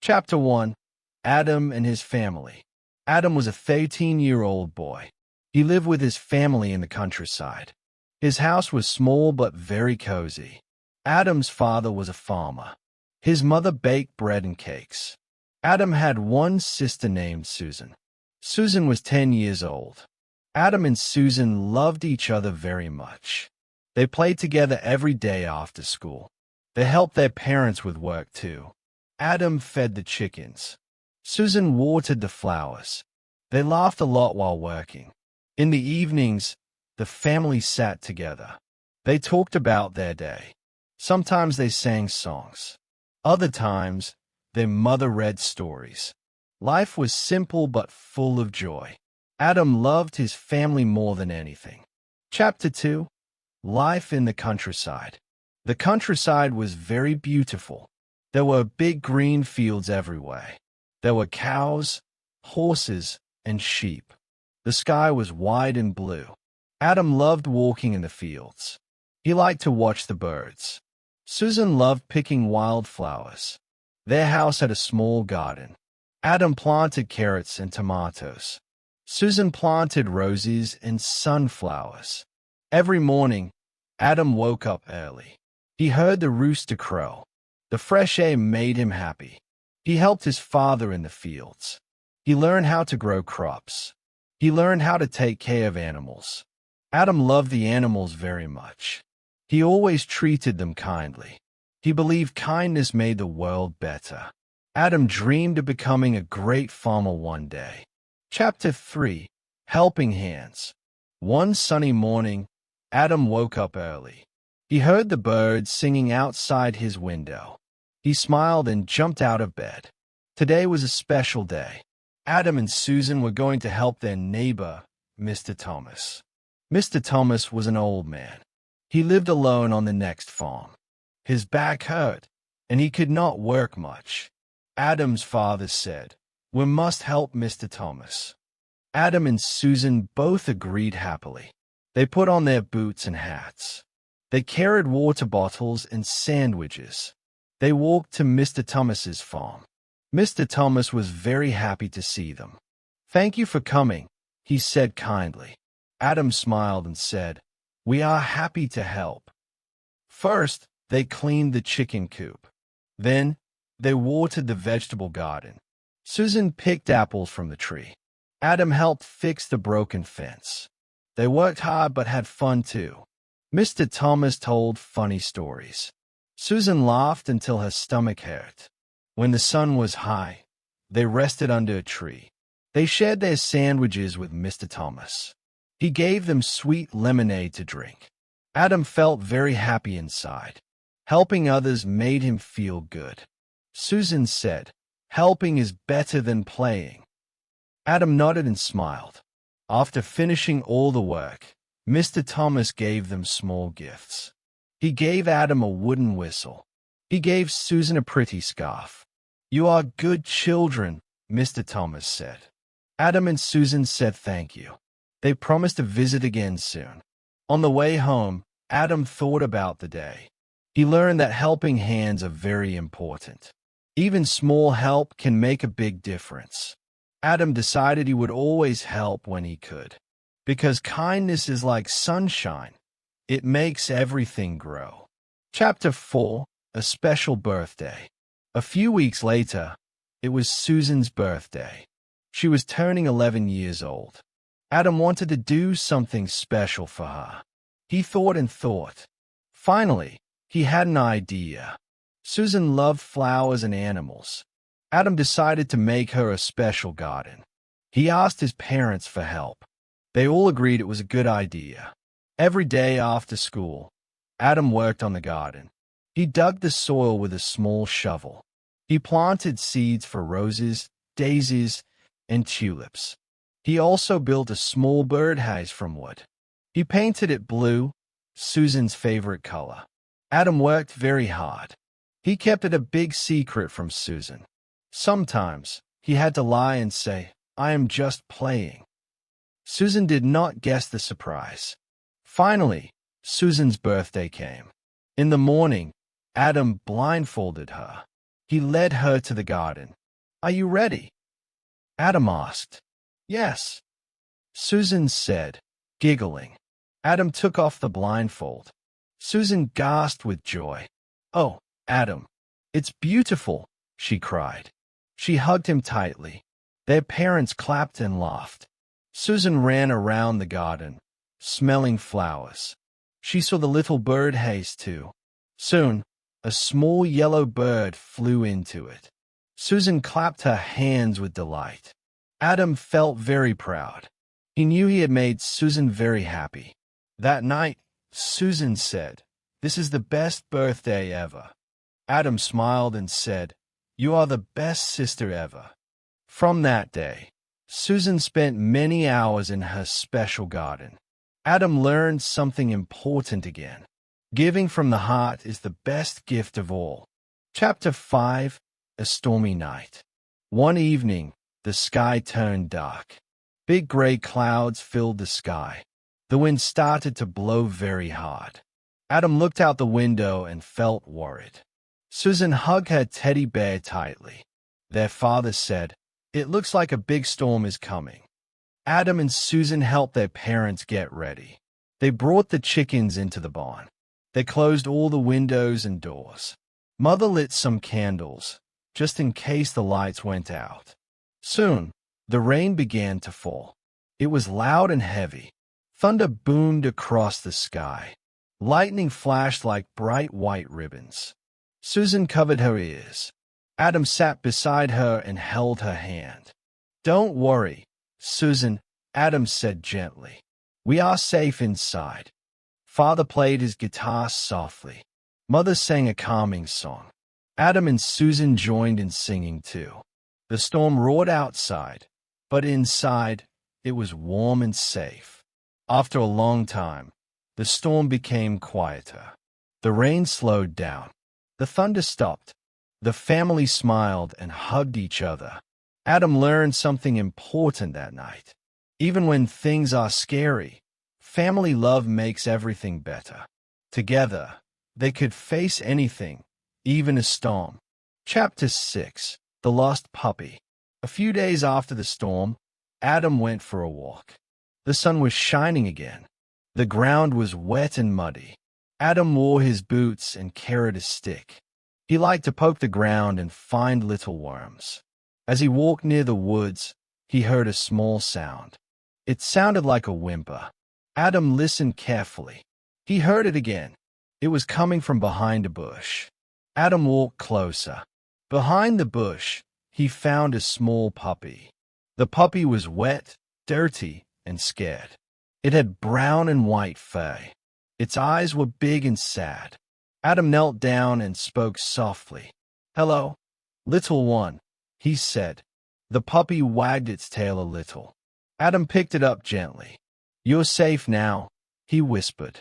Chapter 1. Adam and his family. Adam was a 13-year-old boy. He lived with his family in the countryside. His house was small but very cozy. Adam's father was a farmer. His mother baked bread and cakes. Adam had one sister named Susan. Susan was 10 years old. Adam and Susan loved each other very much. They played together every day after school. They helped their parents with work too. Adam fed the chickens. Susan watered the flowers. They laughed a lot while working. In the evenings, the family sat together. They talked about their day. Sometimes they sang songs. Other times, their mother read stories. Life was simple but full of joy. Adam loved his family more than anything. Chapter 2. Life in the countryside. The countryside was very beautiful. There were big green fields everywhere. There were cows, horses, and sheep. The sky was wide and blue. Adam loved walking in the fields. He liked to watch the birds. Susan loved picking wildflowers. Their house had a small garden. Adam planted carrots and tomatoes. Susan planted roses and sunflowers. Every morning, Adam woke up early. He heard the rooster crow. The fresh air made him happy. He helped his father in the fields. He learned how to grow crops. He learned how to take care of animals. Adam loved the animals very much. He always treated them kindly. He believed kindness made the world better. Adam dreamed of becoming a great farmer one day. Chapter 3. Helping Hands. One sunny morning, Adam woke up early. He heard the birds singing outside his window. He smiled and jumped out of bed. Today was a special day. Adam and Susan were going to help their neighbor, Mr. Thomas. Mr. Thomas was an old man. He lived alone on the next farm. His back hurt, and he could not work much. Adam's father said, "We must help Mr. Thomas." Adam and Susan both agreed happily. They put on their boots and hats. They carried water bottles and sandwiches. They walked to Mr. Thomas's farm. Mr. Thomas was very happy to see them. "Thank you for coming," he said kindly. Adam smiled and said, "We are happy to help." First, they cleaned the chicken coop. Then, they watered the vegetable garden. Susan picked apples from the tree. Adam helped fix the broken fence. They worked hard but had fun too. Mr. Thomas told funny stories. Susan laughed until her stomach hurt. When the sun was high, they rested under a tree. They shared their sandwiches with Mr. Thomas. He gave them sweet lemonade to drink. Adam felt very happy inside. Helping others made him feel good. Susan said, "Helping is better than playing." Adam nodded and smiled. After finishing all the work, Mr. Thomas gave them small gifts. He gave Adam a wooden whistle. He gave Susan a pretty scarf. "You are good children," Mr. Thomas said. Adam and Susan said thank you. They promised to visit again soon. On the way home, Adam thought about the day. He learned that helping hands are very important. Even small help can make a big difference. Adam decided he would always help when he could. Because kindness is like sunshine. It makes everything grow. Chapter 4. A Special Birthday. A few weeks later, it was Susan's birthday. She was turning 11 years old. Adam wanted to do something special for her. He thought and thought. Finally, he had an idea. Susan loved flowers and animals. Adam decided to make her a special garden. He asked his parents for help. They all agreed it was a good idea. Every day after school, Adam worked on the garden. He dug the soil with a small shovel. He planted seeds for roses, daisies, and tulips. He also built a small birdhouse from wood. He painted it blue, Susan's favorite color. Adam worked very hard. He kept it a big secret from Susan. Sometimes, he had to lie and say, "I am just playing." Susan did not guess the surprise. Finally, Susan's birthday came. In the morning, Adam blindfolded her. He led her to the garden. "Are you ready?" Adam asked. "Yes," Susan said, giggling. Adam took off the blindfold. Susan gasped with joy. "Oh, Adam, it's beautiful," she cried. She hugged him tightly. Their parents clapped and laughed. Susan ran around the garden, smelling flowers. She saw the little bird haze too. Soon, a small yellow bird flew into it. Susan clapped her hands with delight. Adam felt very proud. He knew he had made Susan very happy. That night, Susan said, "This is the best birthday ever." Adam smiled and said, "You are the best sister ever." From that day, Susan spent many hours in her special garden. Adam learned something important again. Giving from the heart is the best gift of all. Chapter 5, A Stormy Night. One evening, the sky turned dark. Big gray clouds filled the sky. The wind started to blow very hard. Adam looked out the window and felt worried. Susan hugged her teddy bear tightly. Their father said, "It looks like a big storm is coming." Adam and Susan helped their parents get ready. They brought the chickens into the barn. They closed all the windows and doors. Mother lit some candles, just in case the lights went out. Soon, the rain began to fall. It was loud and heavy. Thunder boomed across the sky. Lightning flashed like bright white ribbons. Susan covered her ears. Adam sat beside her and held her hand. "Don't worry, Susan," Adam said gently. "We are safe inside." Father played his guitar softly. Mother sang a calming song. Adam and Susan joined in singing too. The storm roared outside, but inside, it was warm and safe. After a long time, the storm became quieter. The rain slowed down. The thunder stopped. The family smiled and hugged each other. Adam learned something important that night. Even when things are scary, family love makes everything better. Together, they could face anything, even a storm. Chapter 6, The Lost Puppy. A few days after the storm, Adam went for a walk. The sun was shining again. The ground was wet and muddy. Adam wore his boots and carried a stick. He liked to poke the ground and find little worms. As he walked near the woods, he heard a small sound. It sounded like a whimper. Adam listened carefully. He heard it again. It was coming from behind a bush. Adam walked closer. Behind the bush, he found a small puppy. The puppy was wet, dirty, and scared. It had brown and white fur. Its eyes were big and sad. Adam knelt down and spoke softly. "Hello, little one," he said. The puppy wagged its tail a little. Adam picked it up gently. "You're safe now," he whispered.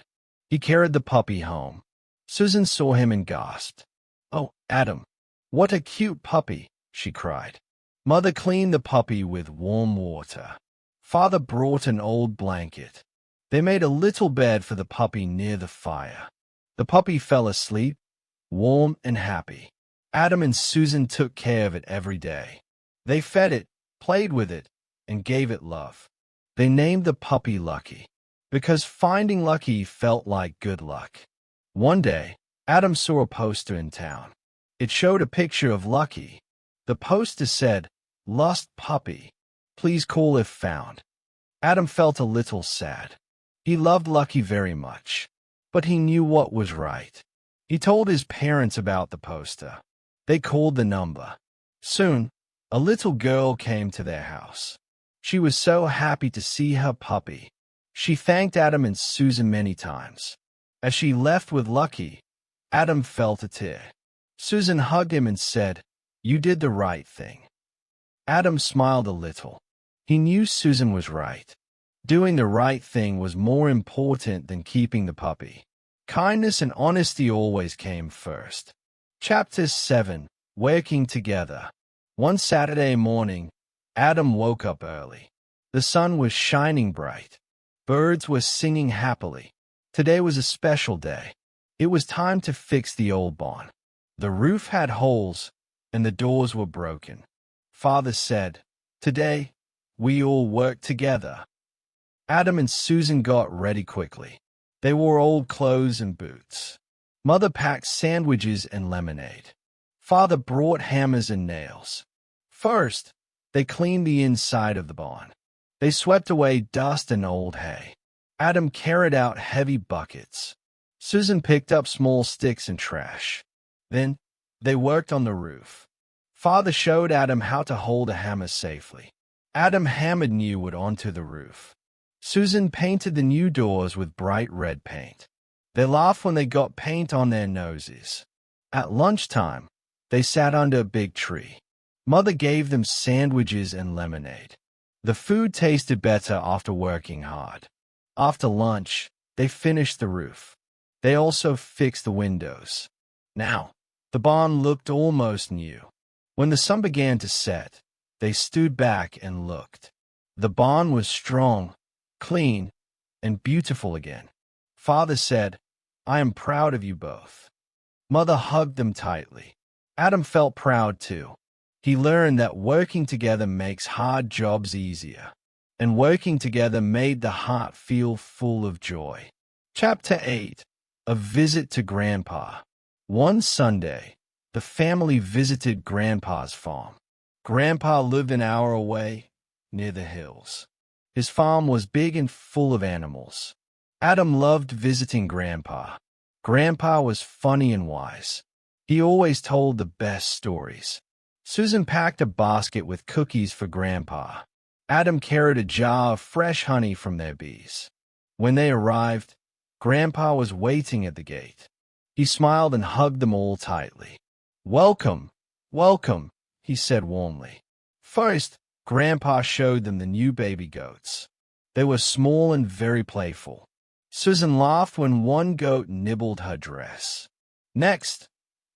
He carried the puppy home. Susan saw him and gasped. "Oh, Adam, what a cute puppy," she cried. Mother cleaned the puppy with warm water. Father brought an old blanket. They made a little bed for the puppy near the fire. The puppy fell asleep, warm and happy. Adam and Susan took care of it every day. They fed it, played with it, and gave it love. They named the puppy Lucky, because finding Lucky felt like good luck. One day, Adam saw a poster in town. It showed a picture of Lucky. The poster said, "Lost puppy. Please call if found." Adam felt a little sad. He loved Lucky very much, but he knew what was right. He told his parents about the poster. They called the number. Soon, a little girl came to their house. She was so happy to see her puppy. She thanked Adam and Susan many times. As she left with Lucky, Adam felt a tear. Susan hugged him and said, "You did the right thing." Adam smiled a little. He knew Susan was right. Doing the right thing was more important than keeping the puppy. Kindness and honesty always came first. Chapter 7, Working Together. One Saturday morning, Adam woke up early. The sun was shining bright. Birds were singing happily. Today was a special day. It was time to fix the old barn. The roof had holes, and the doors were broken. Father said, "Today, we all work together." Adam and Susan got ready quickly. They wore old clothes and boots. Mother packed sandwiches and lemonade. Father brought hammers and nails. First, they cleaned the inside of the barn. They swept away dust and old hay. Adam carried out heavy buckets. Susan picked up small sticks and trash. Then, they worked on the roof. Father showed Adam how to hold a hammer safely. Adam hammered new wood onto the roof. Susan painted the new doors with bright red paint. They laughed when they got paint on their noses. At lunchtime, they sat under a big tree. Mother gave them sandwiches and lemonade. The food tasted better after working hard. After lunch, they finished the roof. They also fixed the windows. Now, the barn looked almost new. When the sun began to set, they stood back and looked. The barn was strong, clean, and beautiful again. Father said, "I am proud of you both." Mother hugged them tightly. Adam felt proud too. He learned that working together makes hard jobs easier, and working together made the heart feel full of joy. Chapter 8. A Visit to Grandpa. One Sunday, the family visited Grandpa's farm. Grandpa lived an hour away, near the hills. His farm was big and full of animals. Adam loved visiting Grandpa. Grandpa was funny and wise. He always told the best stories. Susan packed a basket with cookies for Grandpa. Adam carried a jar of fresh honey from their bees. When they arrived, Grandpa was waiting at the gate. He smiled and hugged them all tightly. "Welcome, welcome," he said warmly. First, Grandpa showed them the new baby goats. They were small and very playful. Susan laughed when one goat nibbled her dress. Next,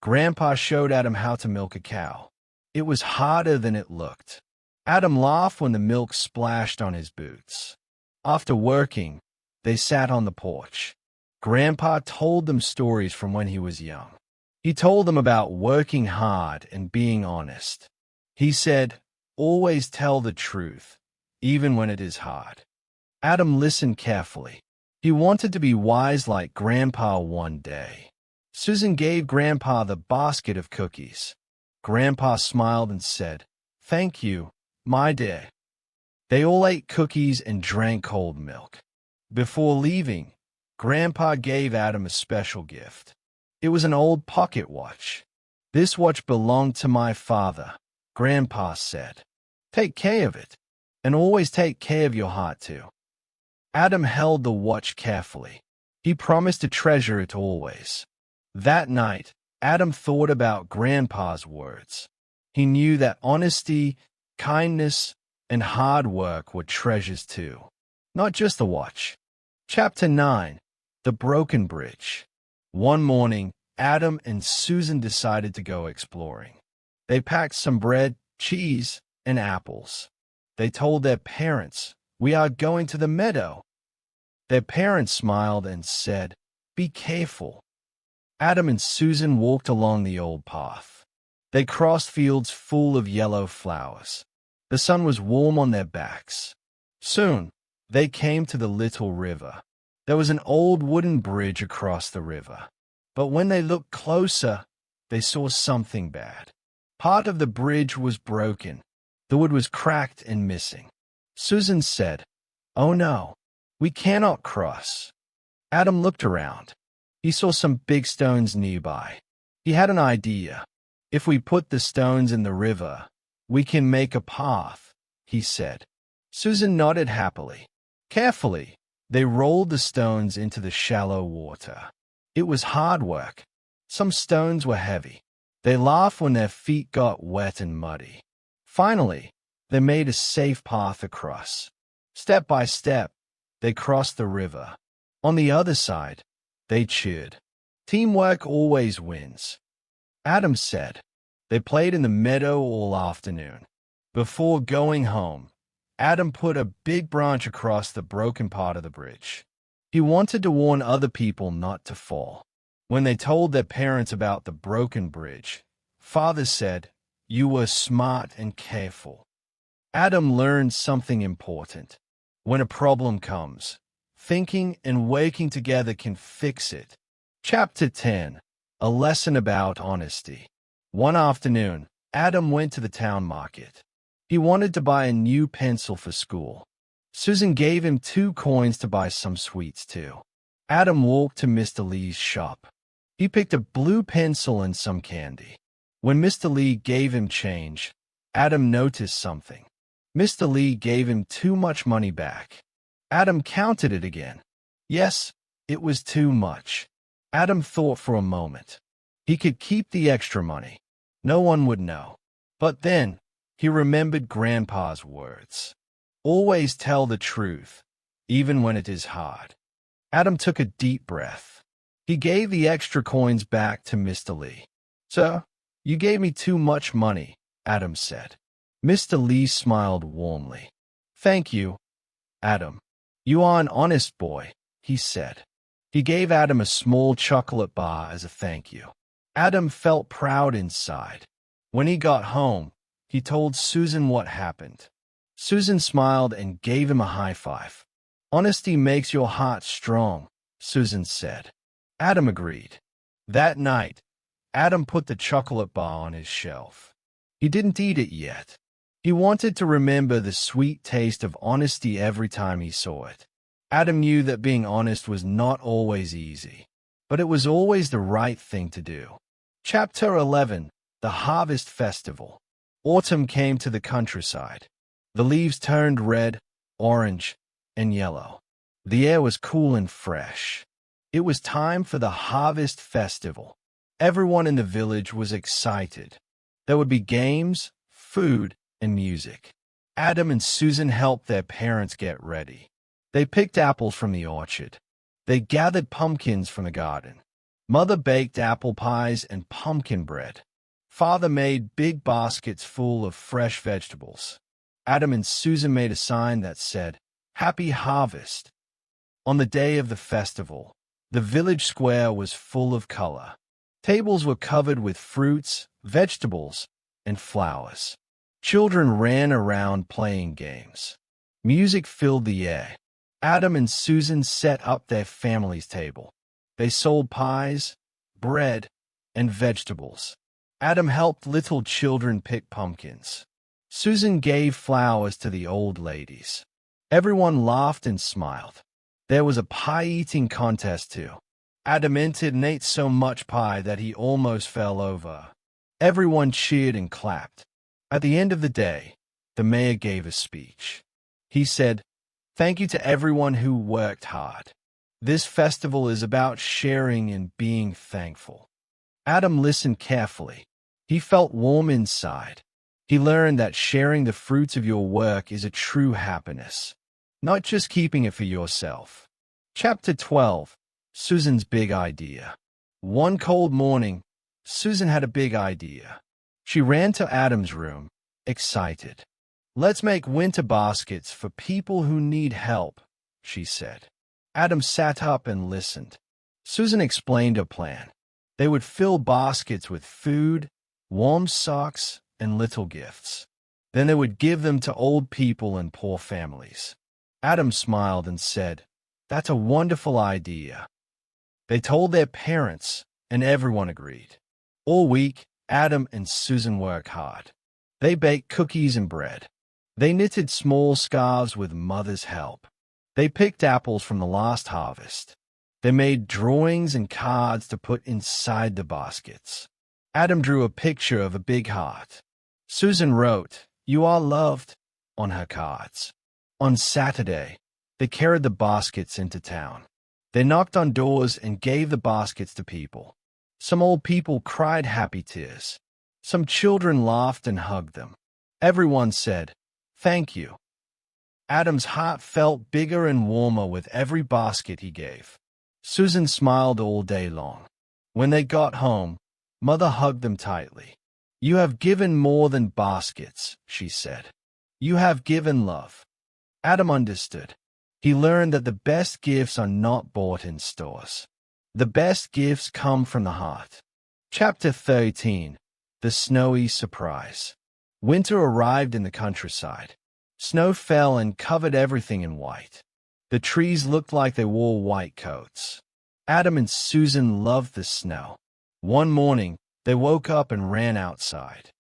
Grandpa showed Adam how to milk a cow. It was harder than it looked. Adam laughed when the milk splashed on his boots. After working, they sat on the porch. Grandpa told them stories from when he was young. He told them about working hard and being honest. He said, "Always tell the truth, even when it is hard." Adam listened carefully. He wanted to be wise like Grandpa one day. Susan gave Grandpa the basket of cookies. Grandpa smiled and said, "Thank you, my dear." They all ate cookies and drank cold milk. Before leaving, Grandpa gave Adam a special gift. It was an old pocket watch. "This watch belonged to my father," Grandpa said. "Take care of it, and always take care of your heart too." Adam held the watch carefully. He promised to treasure it always. That night, Adam thought about Grandpa's words. He knew that honesty, kindness, and hard work were treasures too, not just the watch. Chapter 9. The Broken Bridge. One morning, Adam and Susan decided to go exploring. They packed some bread, cheese, and apples. They told their parents, "We are going to the meadow." Their parents smiled and said, "Be careful." Adam and Susan walked along the old path. They crossed fields full of yellow flowers. The sun was warm on their backs. Soon, they came to the little river. There was an old wooden bridge across the river. But when they looked closer, they saw something bad. Part of the bridge was broken. The wood was cracked and missing. Susan said, "Oh no, we cannot cross." Adam looked around. He saw some big stones nearby. He had an idea. "If we put the stones in the river, we can make a path," he said. Susan nodded happily. Carefully, they rolled the stones into the shallow water. It was hard work. Some stones were heavy. They laughed when their feet got wet and muddy. Finally, they made a safe path across. Step by step, they crossed the river. On the other side, they cheered. Teamwork always wins. Adam said. They played in the meadow all afternoon. Before going home, Adam put a big branch across the broken part of the bridge. He wanted to warn other people not to fall. When they told their parents about the broken bridge, Father said, You were smart and careful. Adam learned something important. When a problem comes, thinking and working together can fix it. Chapter 10. A lesson about honesty. One afternoon, Adam went to the town market. He wanted to buy a new pencil for school. Susan gave him 2 coins to buy some sweets too. Adam walked to Mr. Lee's shop. He picked a blue pencil and some candy. When Mr. Lee gave him change, Adam noticed something. Mr. Lee gave him too much money back. Adam counted it again. Yes, it was too much. Adam thought for a moment. He could keep the extra money. No one would know. But then, he remembered Grandpa's words. Always tell the truth, even when it is hard. Adam took a deep breath. He gave the extra coins back to Mr. Lee. Sir, you gave me too much money, Adam said. Mr. Lee smiled warmly. Thank you, Adam. You are an honest boy, he said. He gave Adam a small chocolate bar as a thank you. Adam felt proud inside. When he got home, he told Susan what happened. Susan smiled and gave him a high five. Honesty makes your heart strong, Susan said. Adam agreed. That night, Adam put the chocolate bar on his shelf. He didn't eat it yet. He wanted to remember the sweet taste of honesty every time he saw it. Adam knew that being honest was not always easy, but it was always the right thing to do. Chapter 11. The Harvest Festival. Autumn came to the countryside. The leaves turned red, orange, and yellow. The air was cool and fresh. It was time for the Harvest Festival. Everyone in the village was excited. There would be games, food, and music. Adam and Susan helped their parents get ready. They picked apples from the orchard. They gathered pumpkins from the garden. Mother baked apple pies and pumpkin bread. Father made big baskets full of fresh vegetables. Adam and Susan made a sign that said, Happy Harvest. On the day of the festival, the village square was full of color. Tables were covered with fruits, vegetables, and flowers. Children ran around playing games. Music filled the air. Adam and Susan set up their family's table. They sold pies, bread, and vegetables. Adam helped little children pick pumpkins. Susan gave flowers to the old ladies. Everyone laughed and smiled. There was a pie-eating contest, too. Adam entered and ate so much pie that he almost fell over. Everyone cheered and clapped. At the end of the day, the mayor gave a speech. He said, Thank you to everyone who worked hard. This festival is about sharing and being thankful. Adam listened carefully. He felt warm inside. He learned that sharing the fruits of your work is a true happiness, not just keeping it for yourself. Chapter 12. Susan's Big Idea. One cold morning, Susan had a big idea. She ran to Adam's room, excited. Let's make winter baskets for people who need help, she said. Adam sat up and listened. Susan explained her plan. They would fill baskets with food, warm socks, and little gifts. Then they would give them to old people and poor families. Adam smiled and said, That's a wonderful idea. They told their parents, and everyone agreed. All week, Adam and Susan worked hard. They baked cookies and bread. They knitted small scarves with Mother's help. They picked apples from the last harvest. They made drawings and cards to put inside the baskets. Adam drew a picture of a big heart. Susan wrote, You are loved, on her cards. On Saturday, they carried the baskets into town. They knocked on doors and gave the baskets to people. Some old people cried happy tears. Some children laughed and hugged them. Everyone said, Thank you. Adam's heart felt bigger and warmer with every basket he gave. Susan smiled all day long. When they got home, Mother hugged them tightly. You have given more than baskets, she said. You have given love. Adam understood. He learned that the best gifts are not bought in stores. The best gifts come from the heart. Chapter 13. The snowy surprise. Winter arrived in the countryside. Snow fell and covered everything in white. The trees looked like they wore white coats. Adam and Susan loved the snow. One morning, they woke up and ran outside.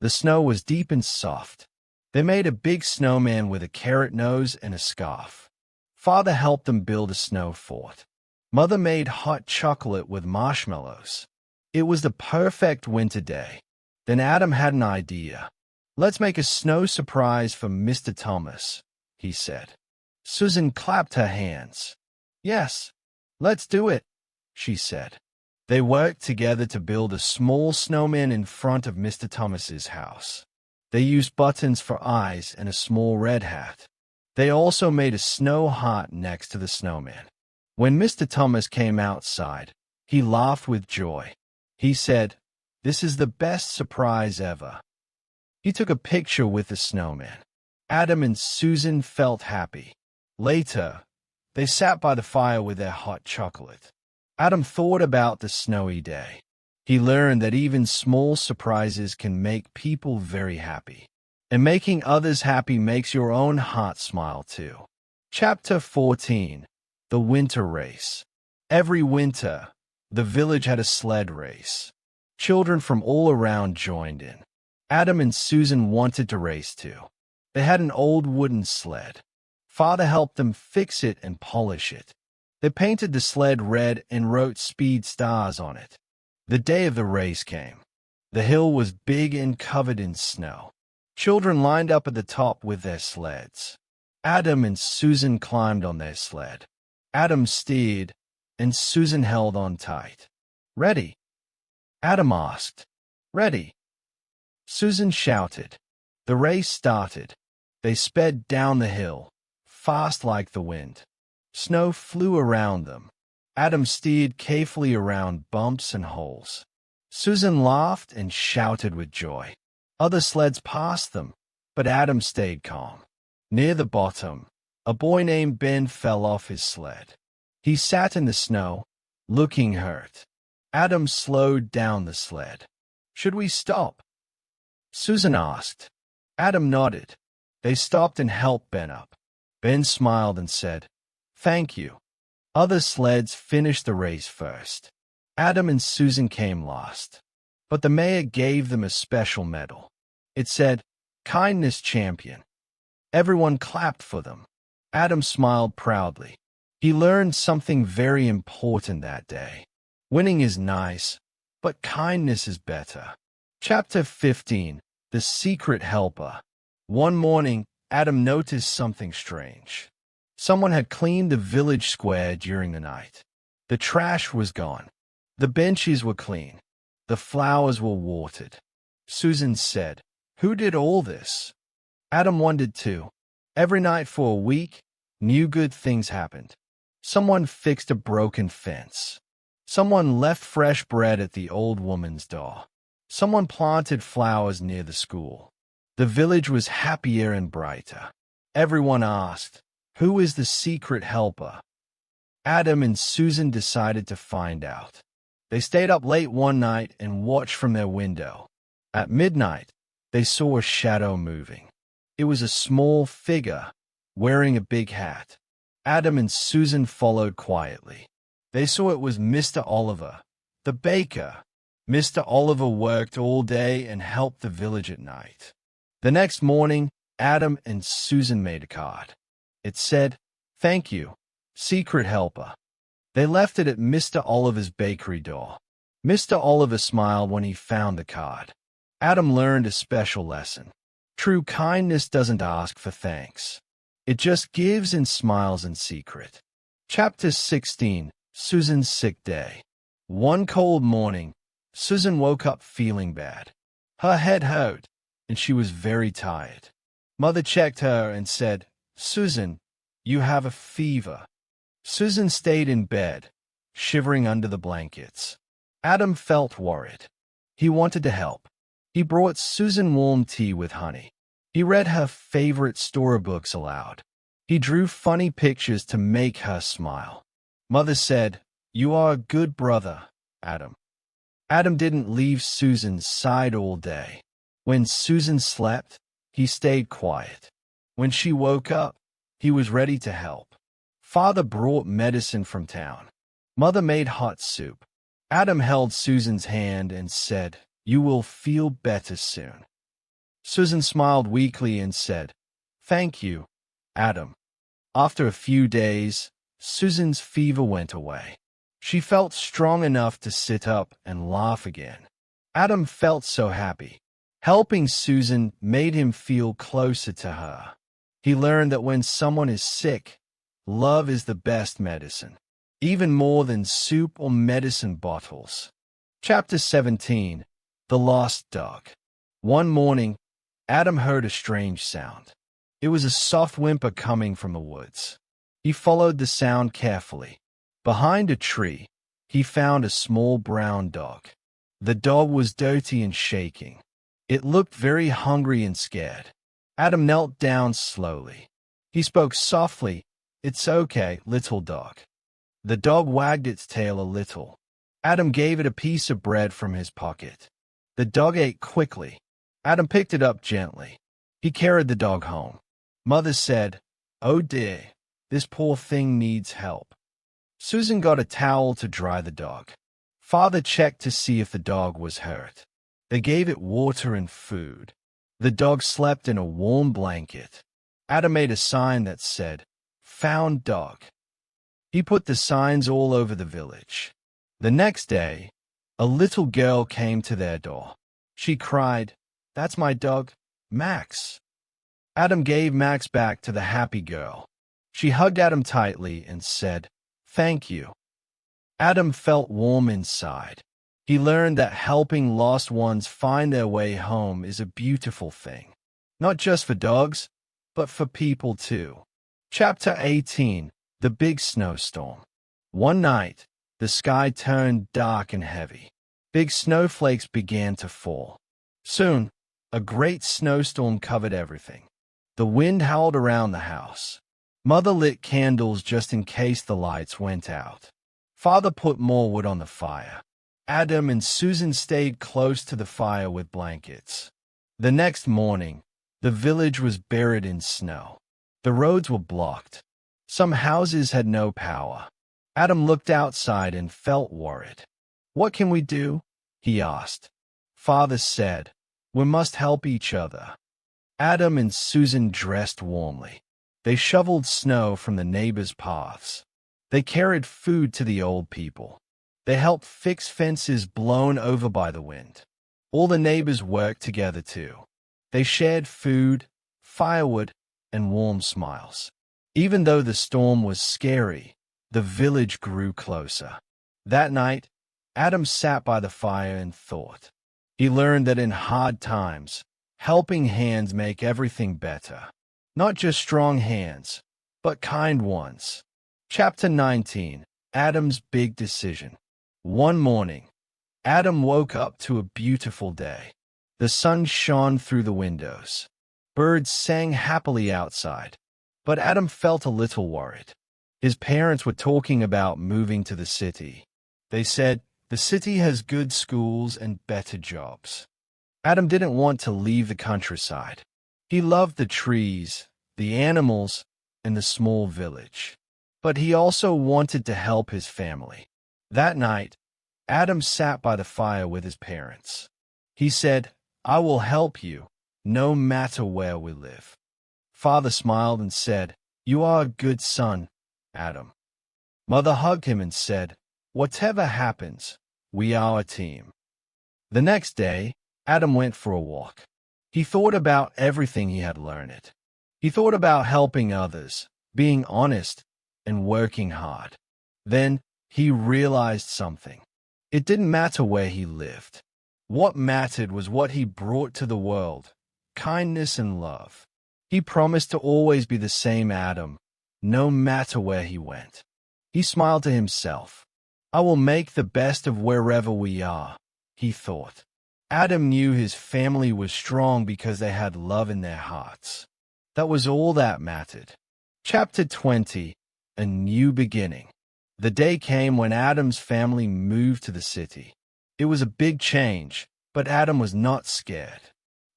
The snow was deep and soft. They made a big snowman with a carrot nose and a scarf. Father helped them build a snow fort. Mother made hot chocolate with marshmallows. It was the perfect winter day. Then Adam had an idea. "Let's make a snow surprise for Mr. Thomas," he said. Susan clapped her hands. "Yes, let's do it," she said. They worked together to build a small snowman in front of Mr. Thomas's house. They used buttons for eyes and a small red hat. They also made a snow heart next to the snowman. When Mr. Thomas came outside, he laughed with joy. He said, "This is the best surprise ever." He took a picture with the snowman. Adam and Susan felt happy. Later, they sat by the fire with their hot chocolate. Adam thought about the snowy day. He learned that even small surprises can make people very happy. And making others happy makes your own heart smile too. Chapter 14. The Winter Race. Every winter, the village had a sled race. Children from all around joined in. Adam and Susan wanted to race too. They had an old wooden sled. Father helped them fix it and polish it. They painted the sled red and wrote speed stars on it. The day of the race came. The hill was big and covered in snow. Children lined up at the top with their sleds. Adam and Susan climbed on their sled. Adam steered, and Susan held on tight. "Ready?" Adam asked. "Ready." Susan shouted. The race started. They sped down the hill, fast like the wind. Snow flew around them. Adam steered carefully around bumps and holes. Susan laughed and shouted with joy. Other sleds passed them, but Adam stayed calm. Near the bottom, a boy named Ben fell off his sled. He sat in the snow, looking hurt. Adam slowed down the sled. "Should we stop?" Susan asked. Adam nodded. They stopped and helped Ben up. Ben smiled and said, "Thank you." Other sleds finished the race first. Adam and Susan came last. But the mayor gave them a special medal. It said, "Kindness Champion." Everyone clapped for them. Adam smiled proudly. He learned something very important that day. Winning is nice, but kindness is better. Chapter 15. The Secret Helper. One morning, Adam noticed something strange. Someone had cleaned the village square during the night. The trash was gone. The benches were clean. The flowers were watered. Susan said, "Who did all this?" Adam wondered too. Every night for a week, new good things happened. Someone fixed a broken fence. Someone left fresh bread at the old woman's door. Someone planted flowers near the school. The village was happier and brighter. Everyone asked, "Who is the secret helper?" Adam and Susan decided to find out. They stayed up late one night and watched from their window. At midnight, they saw a shadow moving. It was a small figure, wearing a big hat. Adam and Susan followed quietly. They saw it was Mr. Oliver, the baker. Mr. Oliver worked all day and helped the village at night. The next morning, Adam and Susan made a card. It said, "Thank you, secret helper." They left it at Mr. Oliver's bakery door. Mr. Oliver smiled when he found the card. Adam learned a special lesson. True kindness doesn't ask for thanks. It just gives and smiles in secret. Chapter 16. Susan's Sick Day. One cold morning, Susan woke up feeling bad. Her head hurt, and she was very tired. Mother checked her and said, "Susan, you have a fever." Susan stayed in bed, shivering under the blankets. Adam felt worried. He wanted to help. He brought Susan warm tea with honey. He read her favorite storybooks aloud. He drew funny pictures to make her smile. Mother said, "You are a good brother, Adam." Adam didn't leave Susan's side all day. When Susan slept, he stayed quiet. When she woke up, he was ready to help. Father brought medicine from town. Mother made hot soup. Adam held Susan's hand and said, "You will feel better soon." Susan smiled weakly and said, "Thank you, Adam." After a few days, Susan's fever went away. She felt strong enough to sit up and laugh again. Adam felt so happy. Helping Susan made him feel closer to her. He learned that when someone is sick, love is the best medicine, even more than soup or medicine bottles. Chapter 17. The Lost Dog. One morning, Adam heard a strange sound. It was a soft whimper coming from the woods. He followed the sound carefully. Behind a tree, he found a small brown dog. The dog was dirty and shaking. It looked very hungry and scared. Adam knelt down slowly. He spoke softly, "It's okay, little dog." The dog wagged its tail a little. Adam gave it a piece of bread from his pocket. The dog ate quickly. Adam picked it up gently. He carried the dog home. Mother said, "Oh dear, this poor thing needs help." Susan got a towel to dry the dog. Father checked to see if the dog was hurt. They gave it water and food. The dog slept in a warm blanket. Adam made a sign that said, "Found dog." He put the signs all over the village. The next day, a little girl came to their door. She cried, "That's my dog, Max." Adam gave Max back to the happy girl. She hugged Adam tightly and said, "Thank you." Adam felt warm inside. He learned that helping lost ones find their way home is a beautiful thing, not just for dogs, but for people too. Chapter 18. The Big Snowstorm. One night, the sky turned dark and heavy. Big snowflakes began to fall. Soon, a great snowstorm covered everything. The wind howled around the house. Mother lit candles just in case the lights went out. Father put more wood on the fire. Adam and Susan stayed close to the fire with blankets. The next morning, the village was buried in snow. The roads were blocked. Some houses had no power. Adam looked outside and felt worried. "What can we do?" he asked. Father said, "We must help each other." Adam and Susan dressed warmly. They shoveled snow from the neighbors' paths. They carried food to the old people. They helped fix fences blown over by the wind. All the neighbors worked together too. They shared food, firewood, and warm smiles. Even though the storm was scary, the village grew closer. That night, Adam sat by the fire and thought. He learned that in hard times, helping hands make everything better. Not just strong hands, but kind ones. Chapter 19. Adam's Big Decision. One morning, Adam woke up to a beautiful day. The sun shone through the windows. Birds sang happily outside. But Adam felt a little worried. His parents were talking about moving to the city. They said, "The city has good schools and better jobs." Adam didn't want to leave the countryside. He loved the trees, the animals, and the small village. But he also wanted to help his family. That night, Adam sat by the fire with his parents. He said, "I will help you, no matter where we live." Father smiled and said, "You are a good son, Adam." Mother hugged him and said, "Whatever happens, we are a team." The next day, Adam went for a walk. He thought about everything he had learned. He thought about helping others, being honest, and working hard. Then he realized something. It didn't matter where he lived. What mattered was what he brought to the world, kindness and love. He promised to always be the same Adam, no matter where he went. He smiled to himself. "I will make the best of wherever we are," he thought. Adam knew his family was strong because they had love in their hearts. That was all that mattered. Chapter 20. A New Beginning. The day came when Adam's family moved to the city. It was a big change, but Adam was not scared.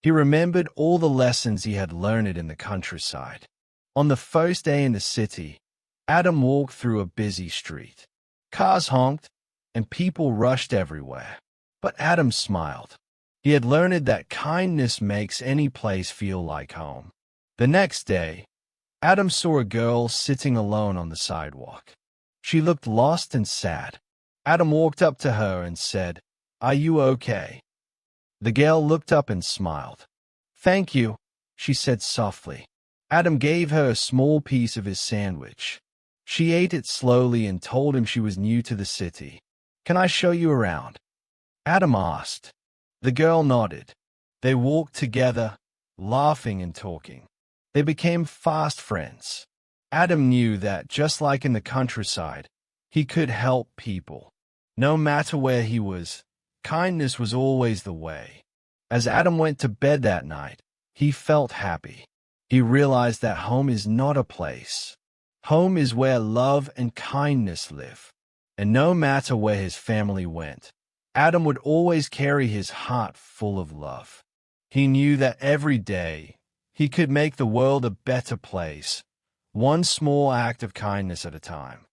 He remembered all the lessons he had learned in the countryside. On the first day in the city, Adam walked through a busy street. Cars honked, and people rushed everywhere. But Adam smiled. He had learned that kindness makes any place feel like home. The next day, Adam saw a girl sitting alone on the sidewalk. She looked lost and sad. Adam walked up to her and said, "Are you okay?" The girl looked up and smiled. "Thank you," she said softly. Adam gave her a small piece of his sandwich. She ate it slowly and told him she was new to the city. "Can I show you around?" Adam asked. The girl nodded. They walked together, laughing and talking. They became fast friends. Adam knew that, just like in the countryside, he could help people. No matter where he was, kindness was always the way. As Adam went to bed that night, he felt happy. He realized that home is not a place. Home is where love and kindness live. And no matter where his family went, Adam would always carry his heart full of love. He knew that every day he could make the world a better place, one small act of kindness at a time.